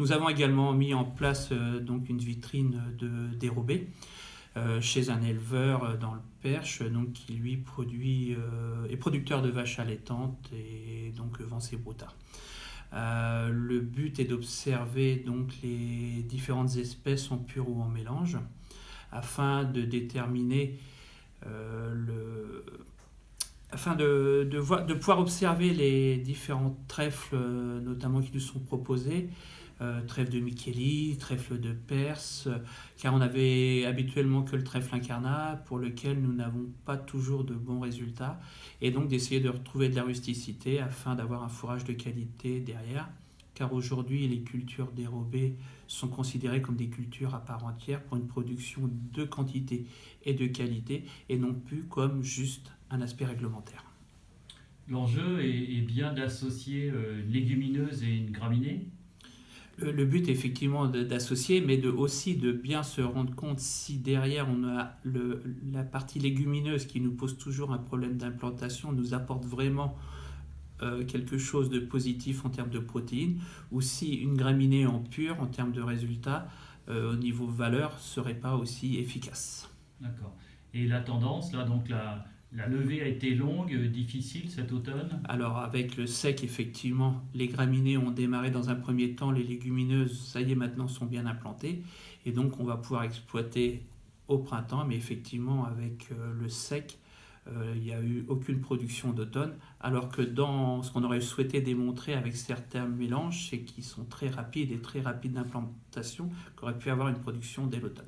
Nous avons également mis en place donc une vitrine de dérobés chez un éleveur dans le Perche, donc qui lui est producteur de vaches allaitantes et donc vend ses broutards. Le but est d'observer donc les différentes espèces en pur ou en mélange afin de déterminer afin de pouvoir observer les différents trèfles notamment qui nous sont proposés, trèfle de Micheli, trèfle de Perse, car on avait habituellement que le trèfle incarnat pour lequel nous n'avons pas toujours de bons résultats, et donc d'essayer de retrouver de la rusticité afin d'avoir un fourrage de qualité derrière, car aujourd'hui les cultures dérobées sont considérées comme des cultures à part entière pour une production de quantité et de qualité, et non plus comme juste un aspect réglementaire. L'enjeu est bien d'associer une légumineuse et une graminée. Le but est effectivement d'associer, mais aussi de bien se rendre compte si derrière on a la partie légumineuse qui nous pose toujours un problème d'implantation, nous apporte vraiment quelque chose de positif en termes de protéines, ou si une graminée en pur, en termes de résultats, au niveau valeur, serait pas aussi efficace. D'accord. Et la tendance, là, donc la levée a été longue, difficile cet automne. Alors avec le sec, effectivement, les graminées ont démarré dans un premier temps, les légumineuses, ça y est, maintenant sont bien implantées, et donc on va pouvoir exploiter au printemps, mais effectivement avec le sec, il n'y a eu aucune production d'automne, alors que dans ce qu'on aurait souhaité démontrer avec certains mélanges, c'est qu'ils sont très rapides et très rapides d'implantation, qu'aurait pu avoir une production dès l'automne.